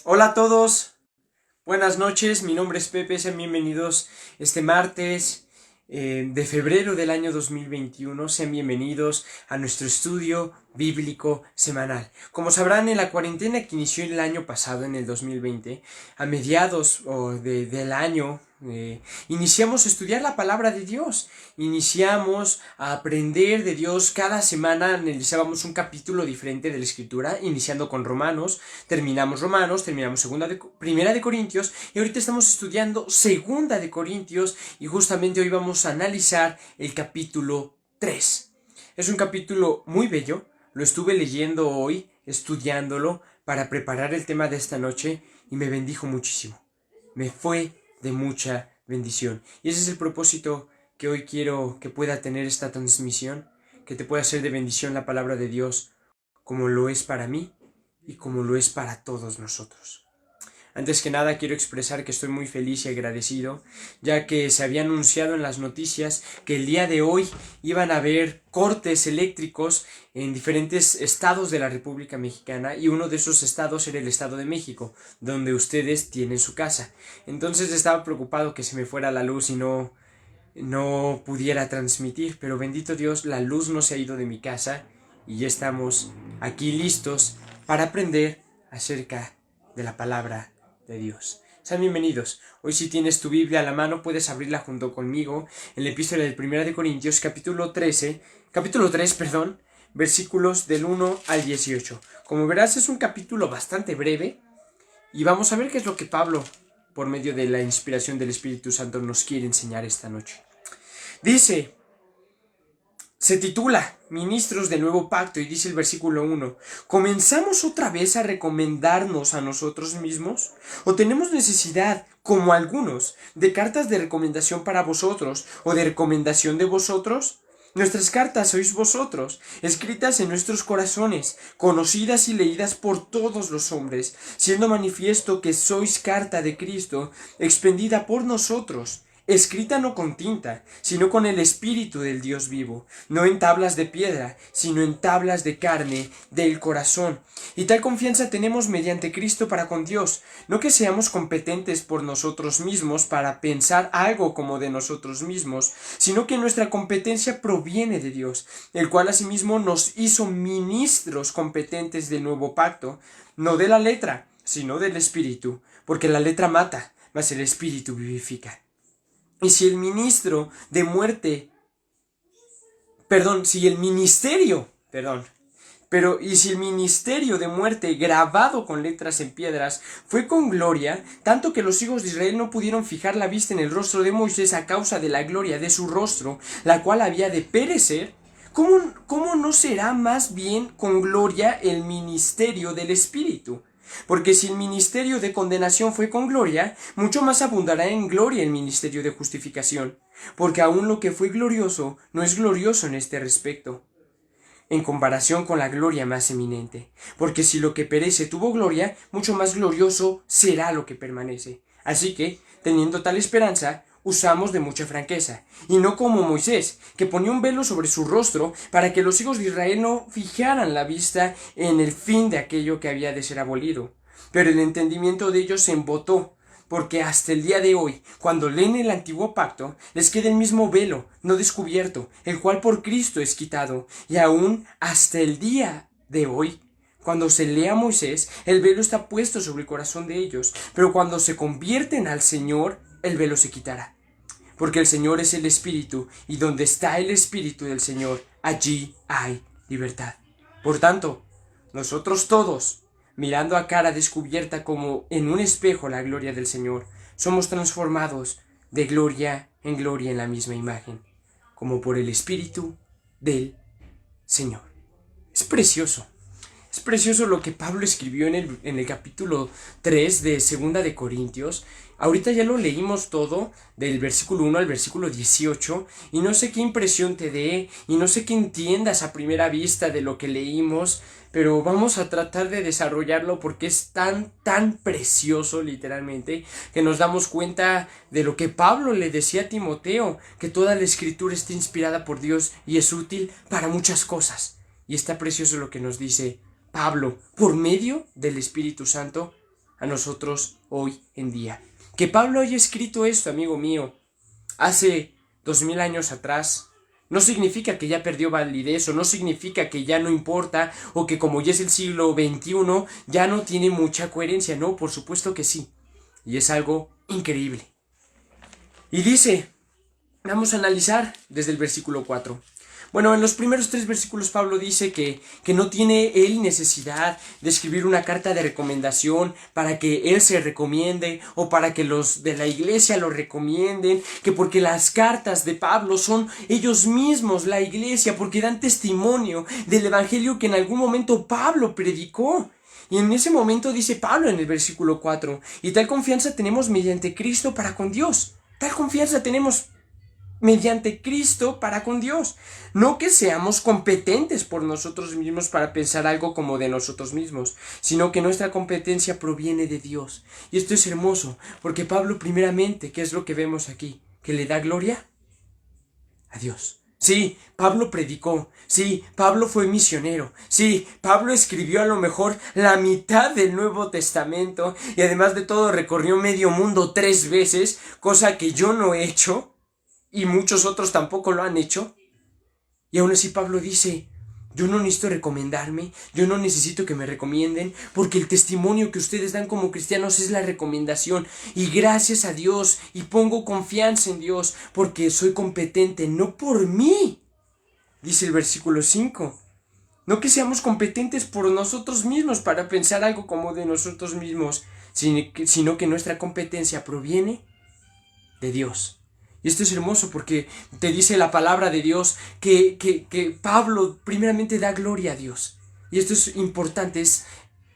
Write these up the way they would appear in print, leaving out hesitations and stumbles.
Hola a todos, buenas noches, mi nombre es Pepe, sean bienvenidos este martes de febrero del año 2021, sean bienvenidos a nuestro estudio bíblico semanal. Como sabrán, en la cuarentena que inició el año pasado, en el 2020, a mediados del año, iniciamos a estudiar la palabra de Dios, iniciamos a aprender de Dios. Cada semana analizábamos un capítulo diferente de la Escritura, iniciando con Romanos, terminamos Primera de Corintios, y ahorita estamos estudiando Segunda de Corintios, y justamente hoy vamos a analizar el capítulo 3. Es un capítulo muy bello, lo estuve leyendo hoy, estudiándolo para preparar el tema de esta noche, y me bendijo muchísimo. Me fue de mucha bendición. Y ese es el propósito que hoy quiero que pueda tener esta transmisión, que te pueda ser de bendición la palabra de Dios, como lo es para mí y como lo es para todos nosotros. Antes que nada quiero expresar que estoy muy feliz y agradecido, ya que se había anunciado en las noticias que el día de hoy iban a haber cortes eléctricos en diferentes estados de la República Mexicana, y uno de esos estados era el Estado de México, donde ustedes tienen su casa. Entonces estaba preocupado que se me fuera la luz y no pudiera transmitir, pero bendito Dios, la luz no se ha ido de mi casa y ya estamos aquí listos para aprender acerca de la palabra de Dios. Sean bienvenidos. Hoy, si tienes tu Biblia a la mano, puedes abrirla junto conmigo en la epístola del 1 de Corintios, capítulo 3, versículos del 1 al 18. Como verás, es un capítulo bastante breve y vamos a ver qué es lo que Pablo, por medio de la inspiración del Espíritu Santo, nos quiere enseñar esta noche. Se titula Ministros del Nuevo Pacto, y dice el versículo 1: ¿comenzamos otra vez a recomendarnos a nosotros mismos? ¿O tenemos necesidad, como algunos, de cartas de recomendación para vosotros, o de recomendación de vosotros? Nuestras cartas sois vosotros, escritas en nuestros corazones, conocidas y leídas por todos los hombres, siendo manifiesto que sois carta de Cristo, expendida por nosotros, escrita no con tinta, sino con el Espíritu del Dios vivo, no en tablas de piedra, sino en tablas de carne del corazón. Y tal confianza tenemos mediante Cristo para con Dios, no que seamos competentes por nosotros mismos para pensar algo como de nosotros mismos, sino que nuestra competencia proviene de Dios, el cual asimismo nos hizo ministros competentes del nuevo pacto, no de la letra, sino del Espíritu, porque la letra mata, mas el Espíritu vivifica. Y si el ministerio de muerte grabado con letras en piedras fue con gloria, tanto que los hijos de Israel no pudieron fijar la vista en el rostro de Moisés a causa de la gloria de su rostro, la cual había de perecer, ¿cómo no será más bien con gloria el ministerio del Espíritu? Porque si el ministerio de condenación fue con gloria, mucho más abundará en gloria el ministerio de justificación, porque aun lo que fue glorioso no es glorioso en este respecto, en comparación con la gloria más eminente. Porque si lo que perece tuvo gloria, mucho más glorioso será lo que permanece. Así que, teniendo tal esperanza, usamos de mucha franqueza, y no como Moisés, que ponía un velo sobre su rostro para que los hijos de Israel no fijaran la vista en el fin de aquello que había de ser abolido. Pero el entendimiento de ellos se embotó, porque hasta el día de hoy, cuando leen el antiguo pacto, les queda el mismo velo, no descubierto, el cual por Cristo es quitado, y aún hasta el día de hoy, cuando se lee a Moisés, el velo está puesto sobre el corazón de ellos, pero cuando se convierten al Señor, el velo se quitará. Porque el Señor es el Espíritu, y donde está el Espíritu del Señor, allí hay libertad. Por tanto, nosotros todos, mirando a cara descubierta como en un espejo la gloria del Señor, somos transformados de gloria en la misma imagen, como por el Espíritu del Señor. Es precioso. Es precioso lo que Pablo escribió en el capítulo 3 de Segunda de Corintios. Ahorita ya lo leímos todo, del versículo 1 al versículo 18, y no sé qué impresión te dé, y no sé qué entiendas a primera vista de lo que leímos, pero vamos a tratar de desarrollarlo porque es tan precioso, literalmente, que nos damos cuenta de lo que Pablo le decía a Timoteo, que toda la escritura está inspirada por Dios y es útil para muchas cosas. Y está precioso lo que nos dice Pablo, por medio del Espíritu Santo, a nosotros hoy en día. Que Pablo haya escrito esto, amigo mío, hace 2000 años atrás, no significa que ya perdió validez, o no significa que ya no importa, o que como ya es el siglo XXI ya no tiene mucha coherencia. No, por supuesto que sí. Y es algo increíble. Y dice, vamos a analizar desde el versículo 4. Bueno, en los primeros 3 versículos Pablo dice que no tiene él necesidad de escribir una carta de recomendación para que él se recomiende o para que los de la iglesia lo recomienden, que porque las cartas de Pablo son ellos mismos, la iglesia, porque dan testimonio del evangelio que en algún momento Pablo predicó. Y en ese momento dice Pablo en el versículo 4, y tal confianza tenemos mediante Cristo para con Dios. Tal confianza tenemos mediante Cristo para con Dios. No que seamos competentes por nosotros mismos para pensar algo como de nosotros mismos, sino que nuestra competencia proviene de Dios. Y esto es hermoso, porque Pablo primeramente, ¿qué es lo que vemos aquí? ¿Que le da gloria? A Dios. Sí, Pablo predicó. Sí, Pablo fue misionero. Sí, Pablo escribió a lo mejor la mitad del Nuevo Testamento y además de todo recorrió medio mundo 3 veces, cosa que yo no he hecho. Y muchos otros tampoco lo han hecho. Y aún así Pablo dice, yo no necesito recomendarme, yo no necesito que me recomienden, porque el testimonio que ustedes dan como cristianos es la recomendación. Y gracias a Dios, y pongo confianza en Dios, porque soy competente, no por mí. Dice el versículo 5. No que seamos competentes por nosotros mismos para pensar algo como de nosotros mismos, sino que nuestra competencia proviene de Dios. Y esto es hermoso porque te dice la palabra de Dios que Pablo primeramente da gloria a Dios. Y esto es importante, es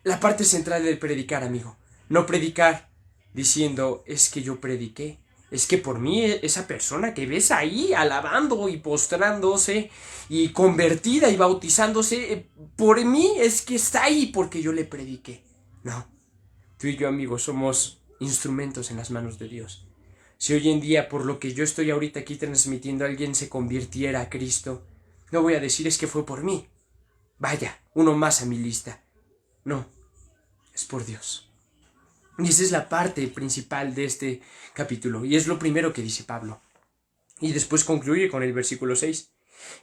la parte central del predicar, amigo. No predicar diciendo, es que yo prediqué. Es que por mí esa persona que ves ahí alabando y postrándose y convertida y bautizándose, por mí es que está ahí porque yo le prediqué. No, tú y yo, amigos, somos instrumentos en las manos de Dios. Si hoy en día, por lo que yo estoy ahorita aquí transmitiendo, alguien se convirtiera a Cristo, no voy a decir es que fue por mí. Vaya, uno más a mi lista. No, es por Dios. Y esa es la parte principal de este capítulo, y es lo primero que dice Pablo. Y después concluye con el versículo 6,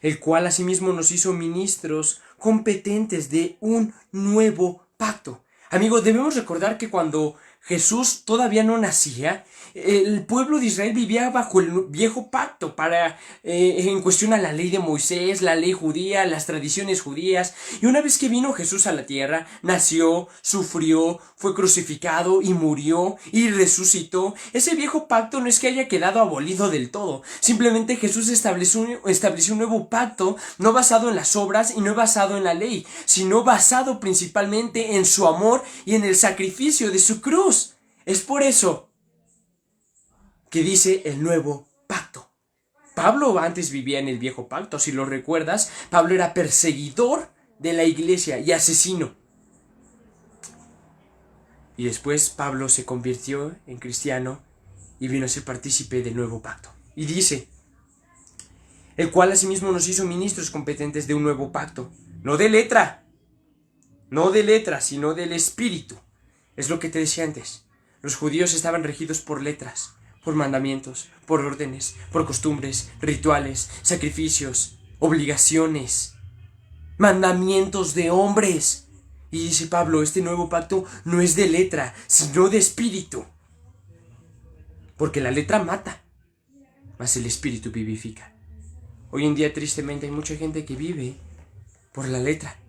el cual asimismo nos hizo ministros competentes de un nuevo pacto. Amigo, debemos recordar que cuando Jesús todavía no nacía, el pueblo de Israel vivía bajo el viejo pacto en cuestión a la ley de Moisés, la ley judía, las tradiciones judías. Y una vez que vino Jesús a la tierra, nació, sufrió, fue crucificado y murió y resucitó. Ese viejo pacto no es que haya quedado abolido del todo. Simplemente Jesús estableció un nuevo pacto, no basado en las obras y no basado en la ley, sino basado principalmente en su amor y en el sacrificio de su cruz. Es por eso que dice el nuevo pacto. Pablo antes vivía en el viejo pacto, si lo recuerdas. Pablo era perseguidor de la iglesia y asesino. Y después Pablo se convirtió en cristiano y vino a ser partícipe del nuevo pacto. Y dice, el cual asimismo nos hizo ministros competentes de un nuevo pacto. No de letra, sino del espíritu. Es lo que te decía antes. Los judíos estaban regidos por letras, por mandamientos, por órdenes, por costumbres, rituales, sacrificios, obligaciones, mandamientos de hombres. Y dice Pablo, este nuevo pacto no es de letra, sino de espíritu. Porque la letra mata, mas el espíritu vivifica. Hoy en día tristemente hay mucha gente que vive por la letra,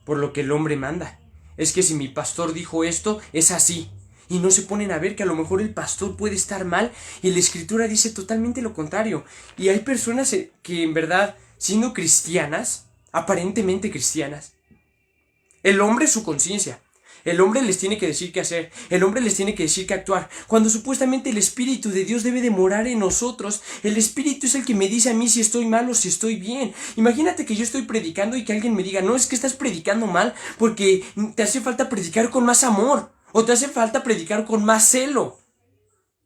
por lo que el hombre manda. Es que si mi pastor dijo esto, es así. Y no se ponen a ver que a lo mejor el pastor puede estar mal y la escritura dice totalmente lo contrario. Y hay personas que en verdad, siendo cristianas, aparentemente cristianas, el hombre es su conciencia. El hombre les tiene que decir qué hacer, el hombre les tiene que decir qué actuar, cuando supuestamente el Espíritu de Dios debe de morar en nosotros. El Espíritu es el que me dice a mí si estoy mal o si estoy bien. Imagínate que yo estoy predicando y que alguien me diga, no, es que estás predicando mal porque te hace falta predicar con más amor, o te hace falta predicar con más celo.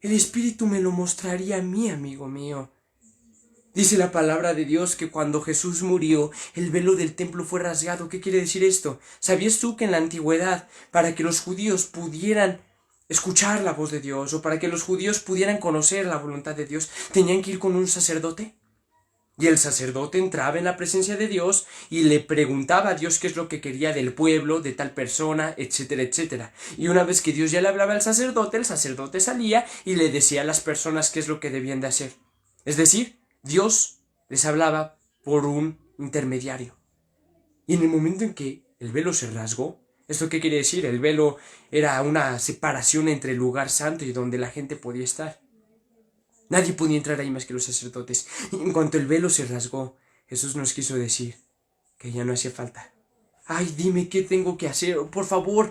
El Espíritu me lo mostraría a mí, amigo mío. Dice la palabra de Dios que cuando Jesús murió, el velo del templo fue rasgado. ¿Qué quiere decir esto? ¿Sabías tú que en la antigüedad, para que los judíos pudieran escuchar la voz de Dios o para que los judíos pudieran conocer la voluntad de Dios, tenían que ir con un sacerdote. Y el sacerdote entraba en la presencia de Dios y le preguntaba a Dios qué es lo que quería del pueblo, de tal persona, etcétera, etcétera. Y una vez que Dios ya le hablaba al sacerdote, el sacerdote salía y le decía a las personas qué es lo que debían de hacer. Es decir, Dios les hablaba por un intermediario. Y en el momento en que el velo se rasgó, ¿esto qué quiere decir? El velo era una separación entre el lugar santo y donde la gente podía estar. Nadie podía entrar ahí más que los sacerdotes. Y en cuanto el velo se rasgó, Jesús nos quiso decir que ya no hacía falta. Ay, dime qué tengo que hacer, por favor,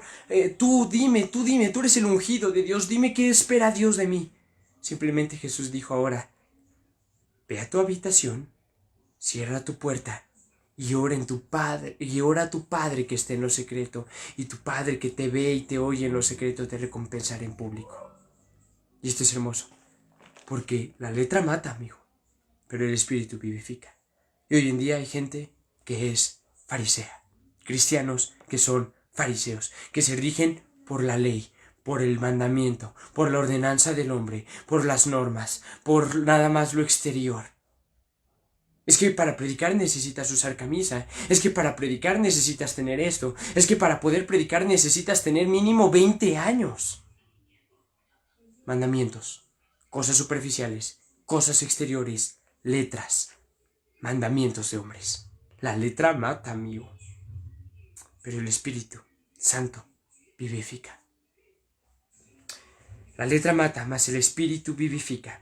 tú dime, tú eres el ungido de Dios, dime qué espera Dios de mí. Simplemente Jesús dijo ahora, ve a tu habitación, cierra tu puerta y ora a tu Padre que esté en lo secreto, y tu Padre que te ve y te oye en lo secreto te recompensará en público. Y esto es hermoso. Porque la letra mata, amigo, pero el espíritu vivifica. Y hoy en día hay gente que es farisea. Cristianos que son fariseos, que se rigen por la ley, por el mandamiento, por la ordenanza del hombre, por las normas, por nada más lo exterior. Es que para predicar necesitas usar camisa. Es que para predicar necesitas tener esto. Es que para poder predicar necesitas tener mínimo 20 años. Mandamientos. Cosas superficiales, cosas exteriores, letras, mandamientos de hombres. La letra mata, amigo, pero el Espíritu Santo vivifica. La letra mata, mas el Espíritu vivifica.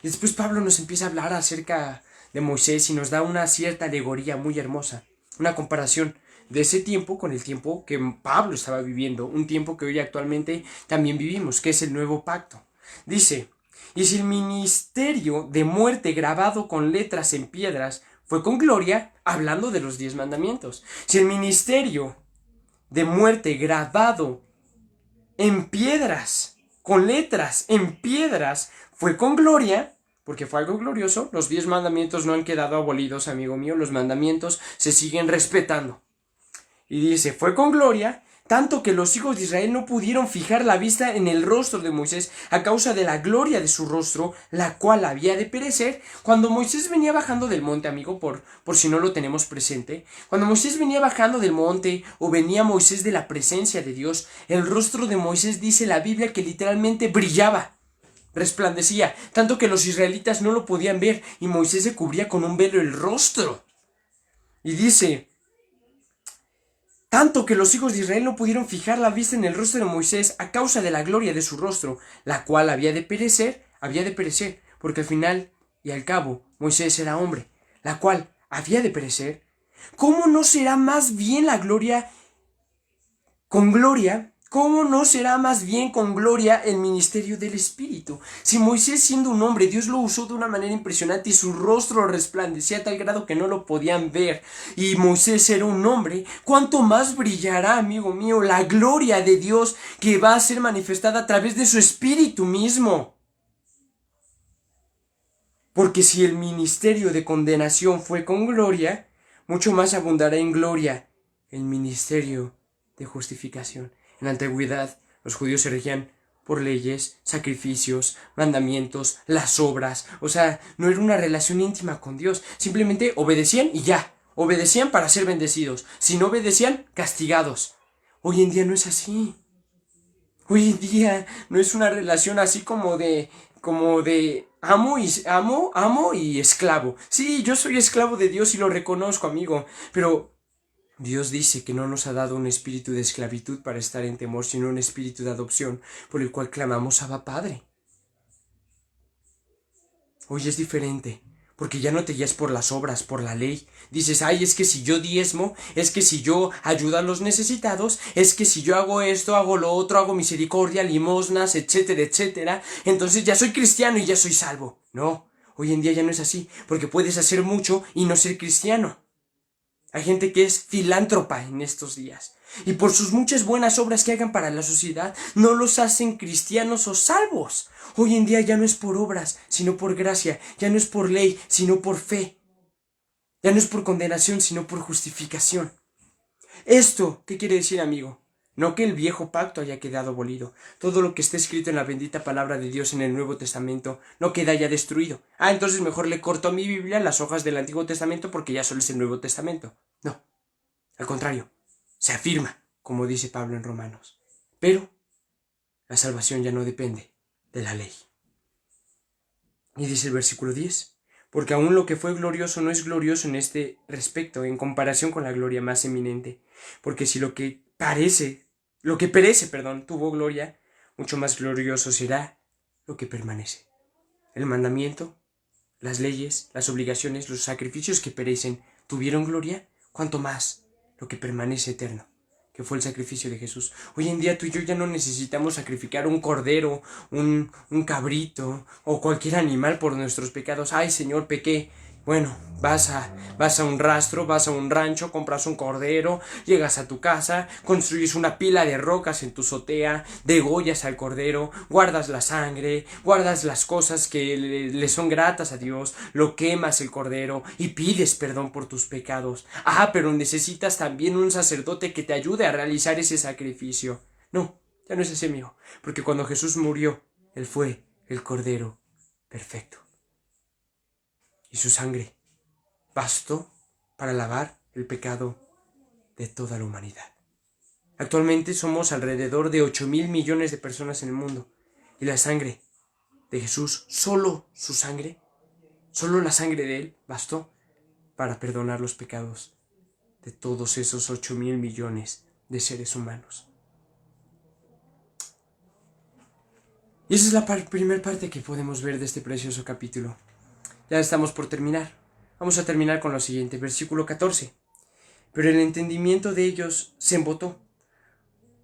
Y después Pablo nos empieza a hablar acerca de Moisés y nos da una cierta alegoría muy hermosa, una comparación de ese tiempo con el tiempo que Pablo estaba viviendo, un tiempo que hoy actualmente también vivimos, que es el nuevo pacto. Dice: y si el ministerio de muerte grabado con letras en piedras fue con gloria, hablando de los 10 mandamientos. Si el ministerio de muerte grabado en piedras, con letras en piedras, fue con gloria, porque fue algo glorioso, los 10 mandamientos no han quedado abolidos, amigo mío, los mandamientos se siguen respetando. Y dice, fue con gloria, tanto que los hijos de Israel no pudieron fijar la vista en el rostro de Moisés a causa de la gloria de su rostro, la cual había de perecer. Cuando Moisés venía bajando del monte, amigo, por si no lo tenemos presente, cuando Moisés venía bajando del monte o venía Moisés de la presencia de Dios, el rostro de Moisés, dice la Biblia, que literalmente brillaba, resplandecía, tanto que los israelitas no lo podían ver y Moisés se cubría con un velo el rostro. Y dice, tanto que los hijos de Israel no pudieron fijar la vista en el rostro de Moisés a causa de la gloria de su rostro, la cual había de perecer, porque al final y al cabo Moisés era hombre, la cual había de perecer. ¿Cómo no será más bien la gloria con gloria? ¿Cómo no será más bien con gloria el ministerio del Espíritu? Si Moisés, siendo un hombre, Dios lo usó de una manera impresionante y su rostro resplandecía a tal grado que no lo podían ver, y Moisés era un hombre, ¿cuánto más brillará, amigo mío, la gloria de Dios que va a ser manifestada a través de su Espíritu mismo? Porque si el ministerio de condenación fue con gloria, mucho más abundará en gloria el ministerio de justificación. En la antigüedad, los judíos se regían por leyes, sacrificios, mandamientos, las obras. O sea, no era una relación íntima con Dios. Simplemente obedecían y ya. Obedecían para ser bendecidos. Si no obedecían, castigados. Hoy en día no es así. Hoy en día no es una relación así como de amo y esclavo. Sí, yo soy esclavo de Dios y lo reconozco, amigo, pero Dios dice que no nos ha dado un espíritu de esclavitud para estar en temor, sino un espíritu de adopción, por el cual clamamos Abba Padre. Hoy es diferente, porque ya no te guías por las obras, por la ley. Dices, ay, es que si yo diezmo, es que si yo ayudo a los necesitados, es que si yo hago esto, hago lo otro, hago misericordia, limosnas, etcétera, etcétera, entonces ya soy cristiano y ya soy salvo. No, hoy en día ya no es así, porque puedes hacer mucho y no ser cristiano. Hay gente que es filántropa en estos días, y por sus muchas buenas obras que hagan para la sociedad, no los hacen cristianos o salvos. Hoy en día ya no es por obras, sino por gracia, ya no es por ley, sino por fe, ya no es por condenación, sino por justificación. ¿Esto qué quiere decir, amigo? no que el viejo pacto haya quedado abolido. Todo lo que está escrito en la bendita palabra de Dios en el Nuevo Testamento no queda ya destruido. Entonces mejor le corto a mi Biblia las hojas del Antiguo Testamento porque ya solo es el Nuevo Testamento. No, al contrario, se afirma, como dice Pablo en Romanos. Pero la salvación ya no depende de la ley. Y dice el versículo 10, porque aún lo que fue glorioso no es glorioso en este respecto, en comparación con la gloria más eminente. Porque si lo que perece, tuvo gloria, mucho más glorioso será lo que permanece. El mandamiento, las leyes, las obligaciones, los sacrificios que perecen, ¿tuvieron gloria? Cuanto más lo que permanece eterno, que fue el sacrificio de Jesús. Hoy en día tú y yo ya no necesitamos sacrificar un cordero, un cabrito o cualquier animal por nuestros pecados. Ay, Señor, pequé. Bueno, vas a un rastro, vas a un rancho, compras un cordero, llegas a tu casa, construyes una pila de rocas en tu azotea, degollas al cordero, guardas la sangre, guardas las cosas que le son gratas a Dios, lo quemas el cordero y pides perdón por tus pecados. Pero necesitas también un sacerdote que te ayude a realizar ese sacrificio. No, ya no es así, amigo, porque cuando Jesús murió, Él fue el cordero perfecto. Y su sangre bastó para lavar el pecado de toda la humanidad. Actualmente somos alrededor de 8,000 millones de personas en el mundo. Y la sangre de Jesús, solo su sangre, solo la sangre de Él bastó para perdonar los pecados de todos esos 8,000 millones de seres humanos. Y esa es la primera parte que podemos ver de este precioso capítulo. Ya estamos por terminar. Vamos a terminar con lo siguiente, versículo 14. Pero el entendimiento de ellos se embotó,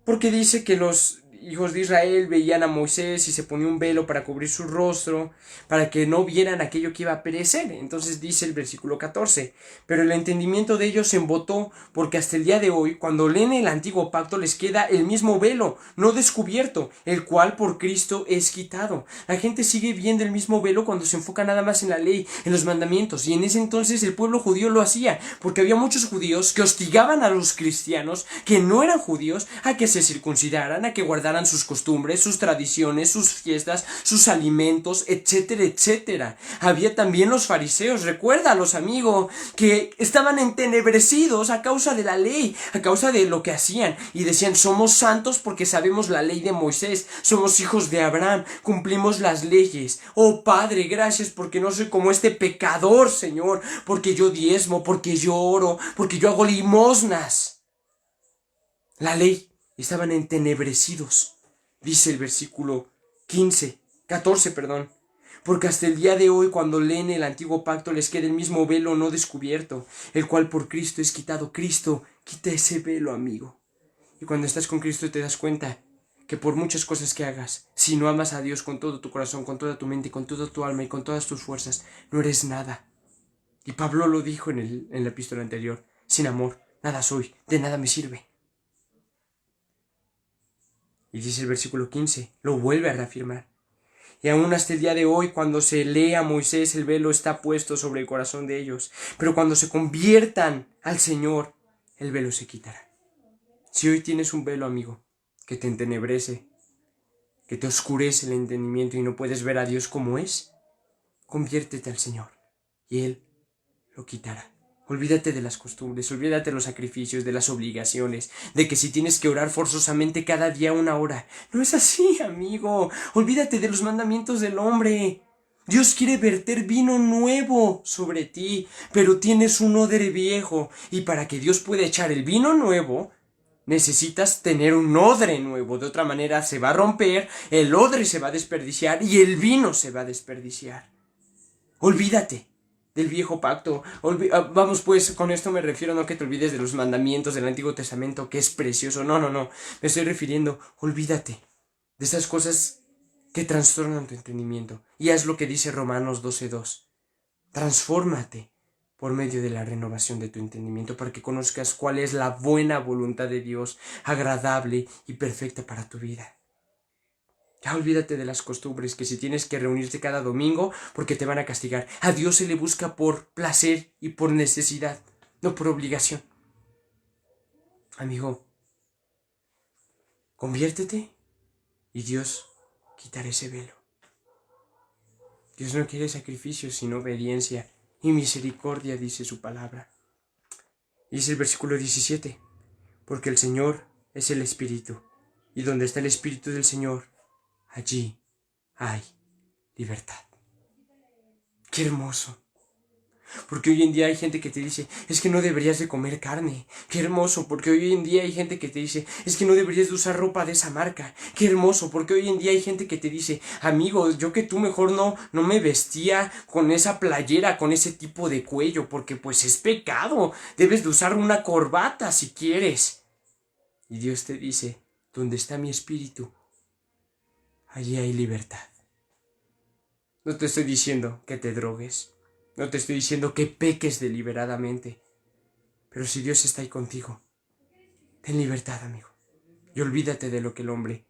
porque dice que los hijos de Israel veían a Moisés y se ponía un velo para cubrir su rostro, para que no vieran aquello que iba a perecer. Entonces dice el versículo 14, pero el entendimiento de ellos se embotó, porque hasta el día de hoy, cuando leen el antiguo pacto, les queda el mismo velo, no descubierto, el cual por Cristo es quitado. La gente sigue viendo el mismo velo cuando se enfoca nada más en la ley, en los mandamientos, y en ese entonces el pueblo judío lo hacía, porque había muchos judíos que hostigaban a los cristianos que no eran judíos a que se circuncidaran, a que guardaran sus costumbres, sus tradiciones, sus fiestas, sus alimentos, etcétera, etcétera. Había también los fariseos, recuérdalos, amigo, que estaban entenebrecidos a causa de la ley, a causa de lo que hacían, y decían, somos santos porque sabemos la ley de Moisés, somos hijos de Abraham, cumplimos las leyes. Oh Padre, gracias porque no soy como este pecador, Señor, porque yo diezmo, porque yo oro, porque yo hago limosnas. La ley. Estaban entenebrecidos, dice el versículo 14, porque hasta el día de hoy cuando leen el antiguo pacto les queda el mismo velo no descubierto, el cual por Cristo es quitado. Cristo quita ese velo, amigo. Y cuando estás con Cristo te das cuenta que por muchas cosas que hagas, si no amas a Dios con todo tu corazón, con toda tu mente, con toda tu alma y con todas tus fuerzas, no eres nada. Y Pablo lo dijo en la epístola anterior, sin amor, nada soy, de nada me sirve. Y dice el versículo 15, lo vuelve a reafirmar. Y aún hasta el día de hoy, cuando se lee a Moisés, el velo está puesto sobre el corazón de ellos. Pero cuando se conviertan al Señor, el velo se quitará. Si hoy tienes un velo, amigo, que te entenebrece, que te oscurece el entendimiento y no puedes ver a Dios como es, conviértete al Señor y Él lo quitará. Olvídate de las costumbres, olvídate de los sacrificios, de las obligaciones, de que si tienes que orar forzosamente cada día 1 hora. No es así, amigo. Olvídate de los mandamientos del hombre. Dios quiere verter vino nuevo sobre ti, pero tienes un odre viejo, y para que Dios pueda echar el vino nuevo, necesitas tener un odre nuevo. De otra manera se va a romper, el odre se va a desperdiciar y el vino se va a desperdiciar. Olvídate del viejo pacto. Vamos pues, con esto me refiero no que te olvides de los mandamientos del Antiguo Testamento, que es precioso, no, me estoy refiriendo, olvídate de esas cosas que trastornan tu entendimiento, y haz lo que dice Romanos 12:2, transfórmate por medio de la renovación de tu entendimiento, para que conozcas cuál es la buena voluntad de Dios, agradable y perfecta para tu vida. Ya olvídate de las costumbres, que si tienes que reunirte cada domingo porque te van a castigar. A Dios se le busca por placer y por necesidad, no por obligación. Amigo, Conviértete y Dios quitará ese velo. Dios no quiere sacrificios, sino obediencia y misericordia, dice su palabra. Y es el versículo 17. Porque el Señor es el Espíritu, y donde está el Espíritu del Señor, allí hay libertad. ¡Qué hermoso! Porque hoy en día hay gente que te dice, es que no deberías de comer carne. ¡Qué hermoso! Porque hoy en día hay gente que te dice, es que no deberías de usar ropa de esa marca. ¡Qué hermoso! Porque hoy en día hay gente que te dice, amigo, yo que tú mejor no me vestía con esa playera, con ese tipo de cuello, porque pues es pecado. Debes de usar una corbata si quieres. Y Dios te dice, donde está mi espíritu, allí hay libertad. No te estoy diciendo que te drogues. No te estoy diciendo que peques deliberadamente. Pero si Dios está ahí contigo, ten libertad, amigo. Y olvídate de lo que el hombre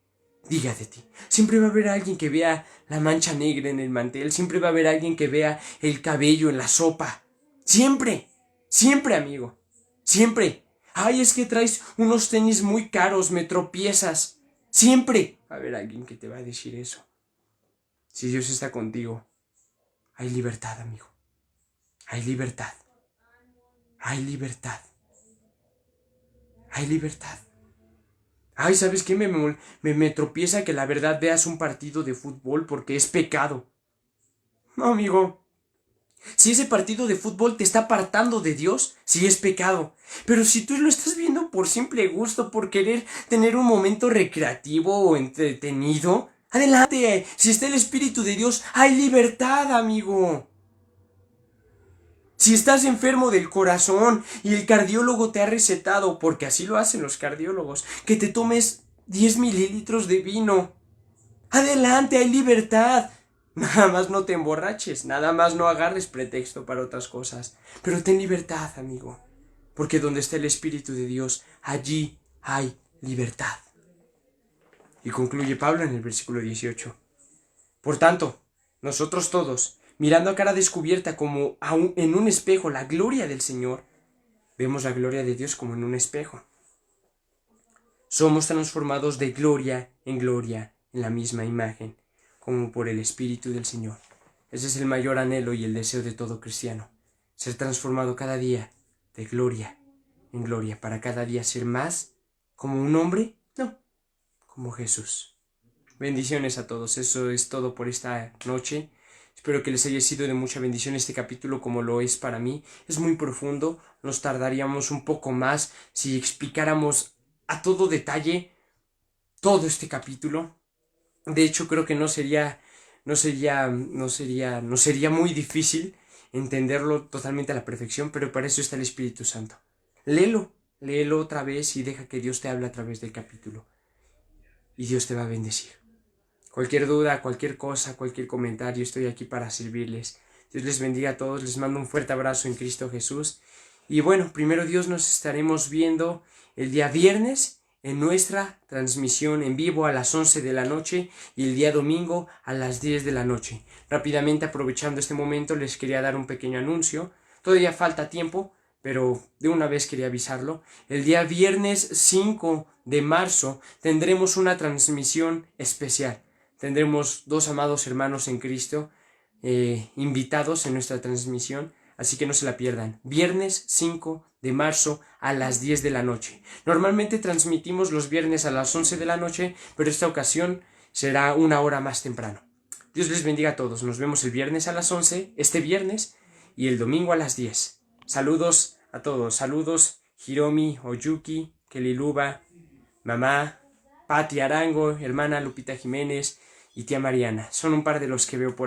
diga de ti. Siempre va a haber alguien que vea la mancha negra en el mantel. Siempre va a haber alguien que vea el cabello en la sopa. Siempre. Siempre, amigo. Siempre. Ay, es que traes unos tenis muy caros, me tropiezas. Siempre va a haber alguien que te va a decir eso. Si Dios está contigo, hay libertad, amigo. Hay libertad. Hay libertad. Hay libertad. Ay, ¿sabes qué? Me tropieza que la verdad veas un partido de fútbol porque es pecado. No, amigo. Si ese partido de fútbol te está apartando de Dios, sí es pecado. Pero si tú lo estás viendo por simple gusto, por querer tener un momento recreativo o entretenido, adelante. Si está el Espíritu de Dios, hay libertad, amigo. Si estás enfermo del corazón y el cardiólogo te ha recetado, porque así lo hacen los cardiólogos, que te tomes 10 mililitros de vino, adelante, hay libertad. Nada más no te emborraches, nada más no agarres pretexto para otras cosas, pero ten libertad, amigo, porque donde está el Espíritu de Dios, allí hay libertad. Y concluye Pablo en el versículo 18. Por tanto, nosotros todos, mirando a cara descubierta como en un espejo la gloria del Señor, vemos la gloria de Dios como en un espejo. Somos transformados de gloria en la misma imagen, como por el Espíritu del Señor. Ese es el mayor anhelo y el deseo de todo cristiano, ser transformado cada día de gloria en gloria, para cada día ser más como un hombre, no, como Jesús. Bendiciones a todos, eso es todo por esta noche. Espero que les haya sido de mucha bendición este capítulo como lo es para mí. Es muy profundo, nos tardaríamos un poco más si explicáramos a todo detalle todo este capítulo. De hecho, creo que no sería muy difícil entenderlo totalmente a la perfección, pero para eso está el Espíritu Santo. Léelo otra vez y deja que Dios te hable a través del capítulo. Y Dios te va a bendecir. Cualquier duda, cualquier cosa, cualquier comentario, estoy aquí para servirles. Dios les bendiga a todos, les mando un fuerte abrazo en Cristo Jesús. Y bueno, primero Dios, nos estaremos viendo el día viernes en nuestra transmisión en vivo a las 11 de la noche y el día domingo a las 10 de la noche. Rápidamente, aprovechando este momento, les quería dar un pequeño anuncio. Todavía falta tiempo, pero de una vez quería avisarlo. El día viernes 5 de marzo tendremos una transmisión especial. Tendremos 2 amados hermanos en Cristo invitados en nuestra transmisión, así que no se la pierdan. Viernes 5 de marzo a las 10 de la noche. Normalmente transmitimos los viernes a las 11 de la noche, pero esta ocasión será una hora más temprano. Dios les bendiga a todos. Nos vemos el viernes a las 11, este viernes, y el domingo a las 10. Saludos a todos. Saludos Hiromi, Oyuki, Keliluba, mamá, Pati Arango, hermana Lupita Jiménez y tía Mariana. Son un par de los que veo por ahí.